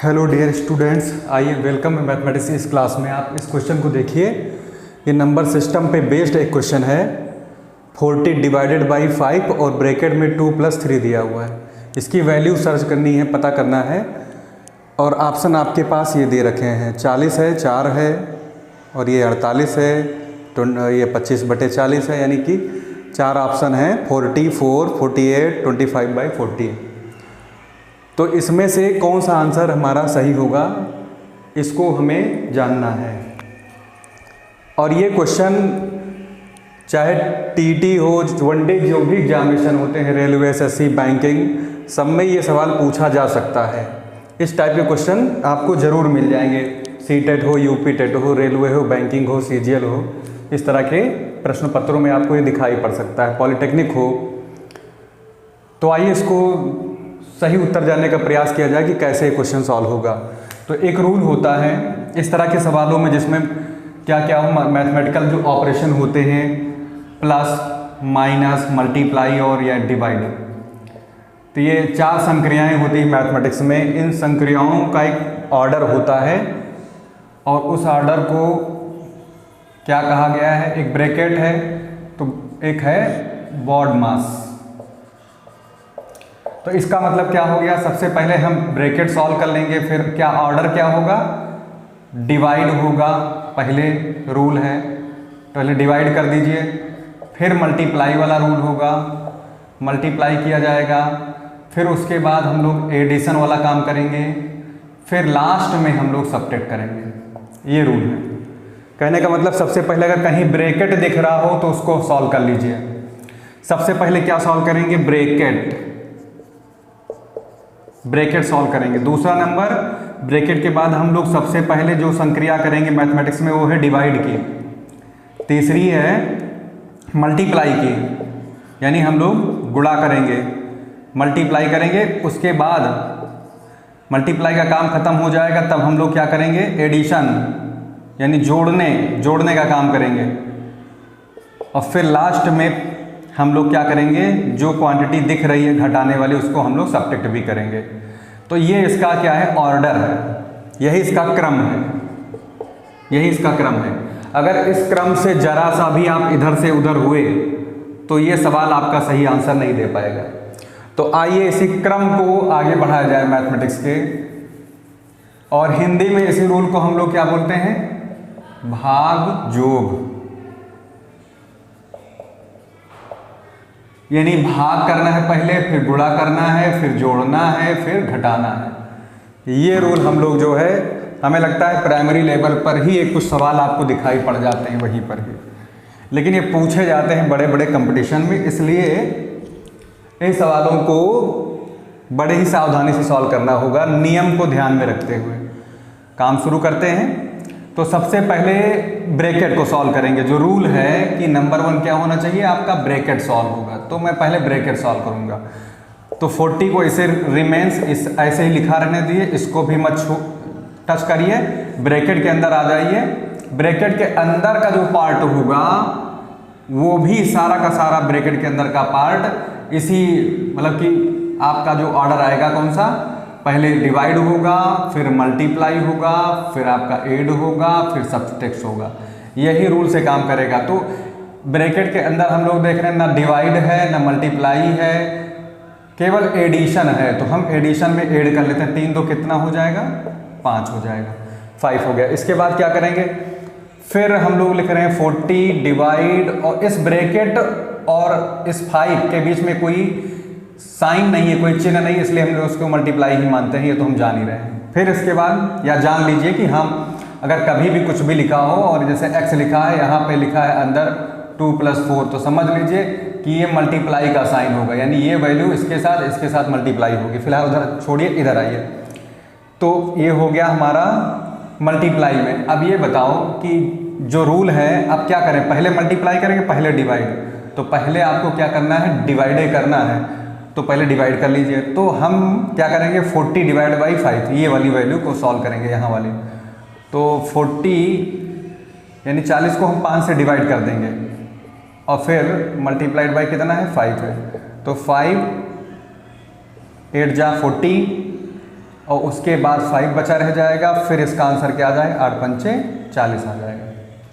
Hello dear students, आइए welcome है mathematics इस क्लास में। आप इस क्वेश्चन को देखिए, ये नंबर सिस्टम पे बेस्ड एक क्वेश्चन है। 40 डिवाइडेड बाई 5 और ब्रैकेट में 2 + 3 दिया हुआ है। इसकी वैल्यू सर्च करनी है, पता करना है। और ऑप्शन आपके पास ये दे रखे हैं, 40 है, 4 है और ये 48 है, ये 25/40 है, यानी कि 4 ऑप्शन हैं, 44, 48, 25/40। तो इसमें से कौन सा आंसर हमारा सही होगा, इसको हमें जानना है। और ये क्वेश्चन चाहे टीटी हो, वनडे जो भी एग्जामिनेशन होते हैं, रेलवे, एसएससी, बैंकिंग, सब में ये सवाल पूछा जा सकता है। इस टाइप के क्वेश्चन आपको ज़रूर मिल जाएंगे। सीटेट हो, यूपी टेट हो, रेलवे हो, बैंकिंग हो, सीजीएल हो, इस तरह के प्रश्न पत्रों में आपको ये दिखाई पड़ सकता है, पॉलिटेक्निक हो। तो आइए इसको सही उत्तर जानने का प्रयास किया जाए कि कैसे क्वेश्चन सॉल्व होगा। तो एक रूल होता है इस तरह के सवालों में, जिसमें क्या क्या हो, मैथमेटिकल जो ऑपरेशन होते हैं, प्लस, माइनस, मल्टीप्लाई और या डिवाइड। तो ये 4 संक्रियाएं होती हैं मैथमेटिक्स में। इन संक्रियाओं का एक ऑर्डर होता है और उस ऑर्डर को क्या कहा गया है, एक ब्रैकेट है, तो एक है बॉड मास। तो इसका मतलब क्या हो गया, सबसे पहले हम ब्रैकेट सॉल्व कर लेंगे, फिर क्या ऑर्डर क्या होगा, डिवाइड होगा। पहले रूल है, पहले डिवाइड कर दीजिए, फिर मल्टीप्लाई वाला रूल होगा, मल्टीप्लाई किया जाएगा, फिर उसके बाद हम लोग एडिशन वाला काम करेंगे, फिर लास्ट में हम लोग सब्ट्रैक्ट करेंगे। ये रूल है। कहने का मतलब सबसे पहले अगर कहीं ब्रैकेट दिख रहा हो तो उसको सॉल्व कर लीजिए। सबसे पहले क्या सॉल्व करेंगे, ब्रैकेट सॉल्व करेंगे। दूसरा नंबर, ब्रैकेट के बाद हम लोग सबसे पहले जो संक्रिया करेंगे मैथमेटिक्स में वो है डिवाइड की। तीसरी है मल्टीप्लाई की, यानी हम लोग गुणा करेंगे, मल्टीप्लाई करेंगे। उसके बाद मल्टीप्लाई का काम खत्म हो जाएगा, तब हम लोग क्या करेंगे, एडिशन, यानी जोड़ने का काम करेंगे। और फिर लास्ट में हम लोग क्या करेंगे, जो क्वांटिटी दिख रही है घटाने वाली, उसको हम लोग सब्ट्रैक्ट भी करेंगे। तो ये इसका क्या है, ऑर्डर है, यही इसका क्रम है, यही इसका क्रम है। अगर इस क्रम से जरा सा भी आप इधर से उधर हुए तो ये सवाल आपका सही आंसर नहीं दे पाएगा। तो आइए इसी क्रम को आगे बढ़ाया जाए मैथमेटिक्स के। और हिंदी में इसी रूल को हम लोग क्या बोलते हैं, भाग जोग। यानी भाग करना है पहले, फिर गुणा करना है, फिर जोड़ना है, फिर घटाना है। ये रूल हम लोग जो है, हमें लगता है प्राइमरी लेवल पर ही एक कुछ सवाल आपको दिखाई पड़ जाते हैं वहीं पर ही, लेकिन ये पूछे जाते हैं बड़े बड़े कंपटीशन में। इसलिए इन सवालों को बड़े ही सावधानी से सॉल्व करना होगा, नियम को ध्यान में रखते हुए। काम शुरू करते हैं। तो सबसे पहले ब्रैकेट को सॉल्व करेंगे। जो रूल है कि नंबर 1 क्या होना चाहिए, आपका ब्रैकेट सॉल्व होगा। तो मैं पहले ब्रैकेट सॉल्व करूंगा। तो 40 को इसे रिमेंस ऐसे ही लिखा रहने दिए, इसको भी मत टच करिए, ब्रैकेट के अंदर आ जाइए। ब्रैकेट के अंदर का जो पार्ट होगा वो भी सारा का सारा ब्रैकेट के अंदर का पार्ट इसी, मतलब कि आपका जो ऑर्डर आएगा कौन सा, पहले डिवाइड होगा, फिर मल्टीप्लाई होगा, फिर आपका ऐड होगा, फिर सब्ट्रैक्ट होगा। यही रूल से काम करेगा। तो ब्रैकेट के अंदर हम लोग देख रहे हैं, ना डिवाइड है, ना मल्टीप्लाई है, केवल एडिशन है। तो हम एडिशन में ऐड कर लेते हैं। 3 2 कितना हो जाएगा, 5 हो जाएगा, 5 हो गया। इसके बाद क्या करेंगे, फिर हम लोग लिख रहे हैं 40 डिवाइड, और इस ब्रैकेट और इस 5 के बीच में कोई साइन नहीं है, कोई चिन्ह नहीं, इसलिए हम लोग उसको मल्टीप्लाई ही मानते हैं। ये तो हम जान ही रहे हैं। फिर इसके बाद या जान लीजिए कि हम अगर कभी भी कुछ भी लिखा हो और जैसे x लिखा है, यहाँ पे लिखा है अंदर 2 + 4, तो समझ लीजिए कि ये मल्टीप्लाई का साइन होगा, यानी ये वैल्यू इसके साथ मल्टीप्लाई होगी। फिलहाल उधर छोड़िए, इधर आइए। तो ये हो गया हमारा मल्टीप्लाई में। अब ये बताओ कि जो रूल है, अब क्या करें, पहले मल्टीप्लाई करेंगे, पहले डिवाइड। तो पहले आपको क्या करना है, डिवाइड करना है, तो पहले डिवाइड कर लीजिए। तो हम क्या करेंगे, 40 डिवाइड बाई 5, ये वाली वैल्यू को सॉल्व करेंगे, यहाँ वाली। तो 40 यानी 40 को हम 5 से डिवाइड कर देंगे, और फिर मल्टीप्लाइड बाई कितना है, 5 है। तो 5 8 जा 40 और उसके बाद 5 बचा रह जाएगा, फिर इसका आंसर क्या आ जाएगा, 8 पंचे 40 आ जाएगा।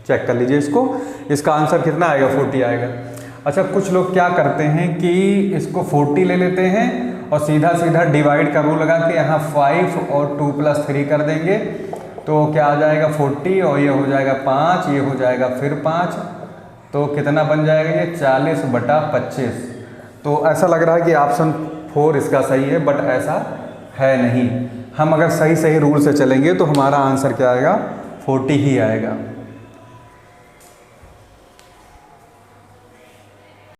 चेक कर लीजिए इसको, इसका आंसर कितना आएगा, 40 आएगा। अच्छा, कुछ लोग क्या करते हैं कि इसको 40 ले लेते हैं और सीधा सीधा डिवाइड का रूल लगा के यहाँ 5 और 2 + 3 कर देंगे, तो क्या आ जाएगा 40 और ये हो जाएगा 5, ये हो जाएगा फिर 5, तो कितना बन जाएगा ये 40/25। तो ऐसा लग रहा है कि ऑप्शन 4 इसका सही है, बट ऐसा है नहीं। हम अगर सही रूल से चलेंगे तो हमारा आंसर क्या आएगा, 40 ही आएगा।